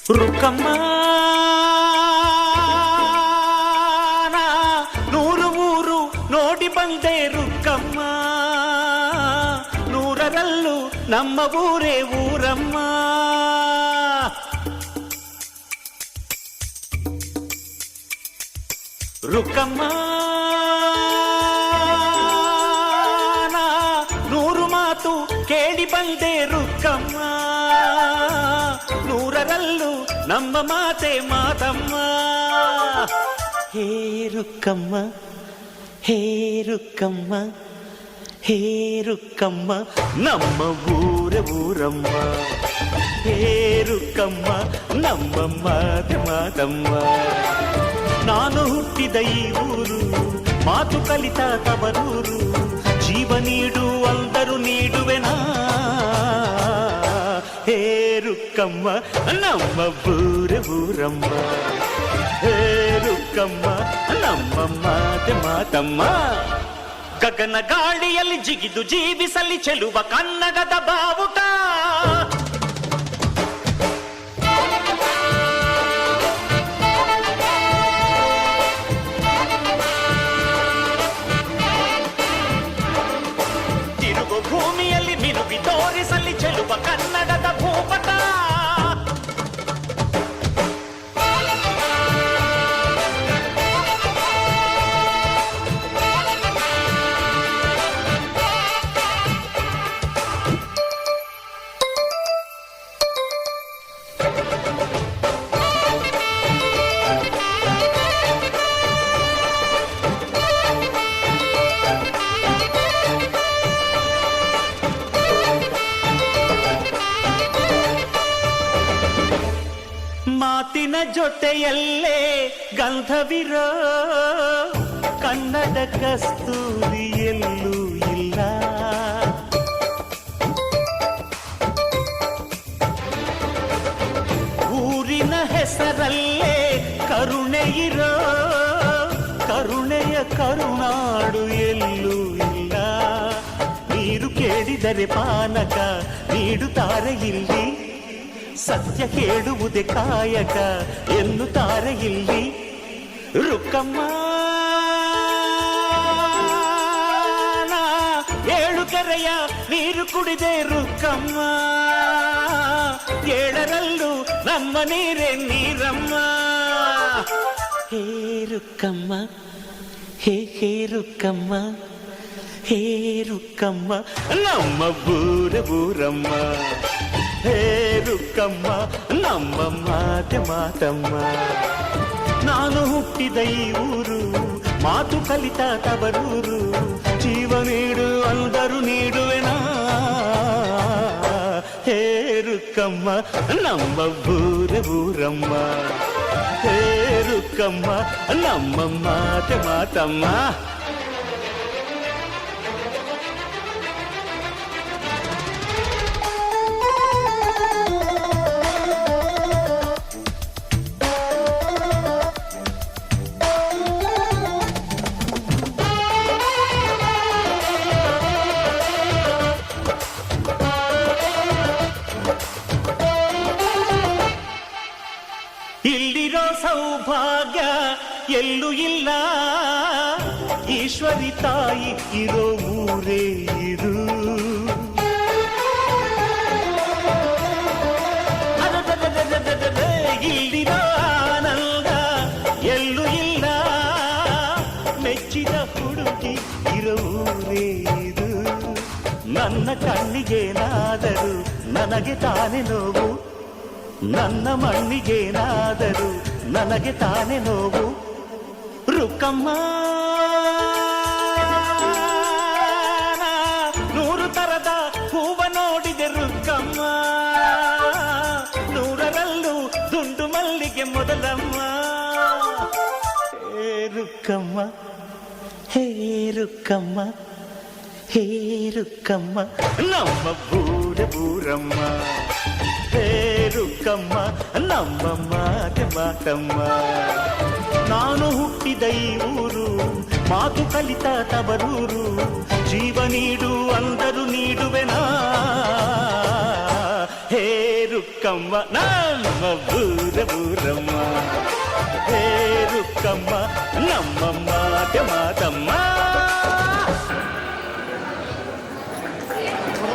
ರುಕ್ಕಮ್ಮ ನೂರು ಊರು ನೋಡಿ ಬಂದೆ ರುಕ್ಕಮ್ಮ, ನೂರರಲ್ಲೂ ನಮ್ಮ ಊರೇ ಊರಮ್ಮ. ರುಕ್ಕಮ್ಮ ನೂರು ಮಾತು ಕೇಳಿ ಬಂದೆ ರುಕ್ಕಮ್ಮ, ನೂರರಲ್ಲೂ ನಮ್ಮ ಮಾತೆ ಮಾತಮ್ಮ. ಹೇ ರುಕ್ಕಮ್ಮ, ಹೇ ರುಕ್ಕಮ್ಮ, ಹೇ ರುಕ್ಕಮ್ಮ, ನಮ್ಮ ಊರ ಊರಮ್ಮ. ಹೇ ರುಕ್ಕಮ್ಮ, ನಮ್ಮ ಮಾತೆ ಮಾತಮ್ಮ. ನಾನು ಹುಟ್ಟಿದ ಈ ಊರು, ಮಾತು ಕಲಿತ ತವರೂರು, ಜೀವ ನೀಡು ಅಂದರು ನೀಡುವೆನಾ. ಹೇ ರುಕ್ಕಮ್ಮ, ನಮ್ಮ ಊರ ಊರಮ್ಮ. ಹೇ ರುಕ್ಕಮ್ಮ, ನಮ್ಮ ಮಾತೆ ಮಾತಮ್ಮ. ಗಗನ ಗಾಳಿಯಲ್ಲಿ ಜಿಗಿದು ಜೀವಿಸಲಿ ಚೆಲುವ ಕನ್ನಡದ ಬಾವುಟ. ತಿರುಗು ಭೂಮಿಯಲ್ಲಿ ಮಿನುಗಿ ತೋರಿಸಲಿ ಚೆಲುವ ಕನ್ನಡದ ಭೂಪಟ. ಮಾತಿನ ಜೊತೆಯಲ್ಲೇ ಗಂಧವಿರೋ ಕನ್ನಡ ಕಸ್ತೂರಿ ಎಲ್ಲೂ ಇಲ್ಲ. ಊರಿನ ಹೆಸರಲ್ಲೇ ಕರುಣೆ ಇರೋ ಕರುಣೆಯ ಕರುನಾಡು ಎಲ್ಲೂ ಇಲ್ಲ. ನೀರು ಕೇಳಿದರೆ ಪಾನಕ ನೀಡುತ್ತಾರೆ ಇಲ್ಲಿ, ಸತ್ಯ ಕೇಳುವುದೇ ಕಾಯಕ ಎನ್ನುತ್ತಾರೆ ಇಲ್ಲಿ. ರುಕ್ಕಮ್ಮ ಏಳು ಕೆರೆಯ ನೀರು ಕುಡಿದೆ ರುಕ್ಕಮ್ಮ, ಏಳರಲ್ಲೂ ನಮ್ಮ ನೀರೇ ನೀರಮ್ಮ. ಹೇ ರುಕ್ಕಮ್ಮ, ಹೇ ಹೇ ರುಕ್ಕಮ್ಮ, ಹೇ ರುಕ್ಕಮ್ಮ, ನಮ್ಮ ಊರ ಊರಮ್ಮ. ಹೇ ರುಕ್ಕಮ್ಮ, ನಮ್ಮ ಮಾತೆ ಮಾತಮ್ಮ. ನಾನು ಹುಟ್ಟಿದ ಈ ಊರು, ಮಾತು ಕಲಿತ ತವರೂರು, ಜೀವ ನೀಡು ಅಂದರು ನೀಡುವೆನಾ. ಹೇ ರುಕ್ಕಮ್ಮ, ನಮ್ಮ ಊರ ಊರಮ್ಮ. ಹೇ ರುಕ್ಕಮ್ಮ, ನಮ್ಮ ಮಾತೆ ಮಾತಮ್ಮ. ಇಲ್ಲಿರೋ ಸೌಭಾಗ್ಯ ಎಲ್ಲೂ ಇಲ್ಲ, ಈಶ್ವರಿ ತಾಯಿ ಇರೋ ಊರೇ ಇರು. ಇಲ್ಲಿರೋ ಆನಂದ ಎಲ್ಲೂ ಇಲ್ಲ, ಮೆಚ್ಚಿದ ಹುಡುಗಿ ಇರೋ ಊರೇ ಇದು. ನನ್ನ ಕಣ್ಣಿಗೇನಾದರೂ ನನಗೆ ತಾನೇ ನೋವು, ನನ್ನ ಮಣ್ಣಿಗೇನಾದರೂ ನನಗೆ ತಾನೇ ನೋವು. ರುಕ್ಕಮ್ಮ ನೂರು ತರದ ಹೂವ ನೋಡಿದೆ ರುಕ್ಕಮ್ಮ, ನೂರರಲ್ಲೂ ದುಂಡು ಮಲ್ಲಿಗೆ ಮೊದಲಮ್ಮ. ಹೇ ರುಕ್ಕಮ್ಮ, ಹೇ ರುಕ್ಕಮ್ಮ, ಹೇ ರುಕ್ಕಮ್ಮ, ನಮ್ಮ ಊರ ಊರಮ್ಮ. ಹೇ ರುಕ್ಕಮ್ಮ, ನಮ್ಮ ಮಾತೆ ಮಾತಮ್ಮ. ನಾನು ಹುಟ್ಟಿದ ಈ ಊರು, ಮಾತು ಕಲಿತ ತವರೂರು, ಜೀವ ನೀಡು ಅಂದರು ನೀಡುವೆನಾ. ಹೇ ರುಕ್ಕ ರುಕ್ಕಮ್ಮ ನಮ್ಮ ಊರಮ್ಮ ಹೇ ರುಕ್ಕಮ್ಮ ನಮ್ಮ ಮಾತೆ ಮಾತಮ್ಮ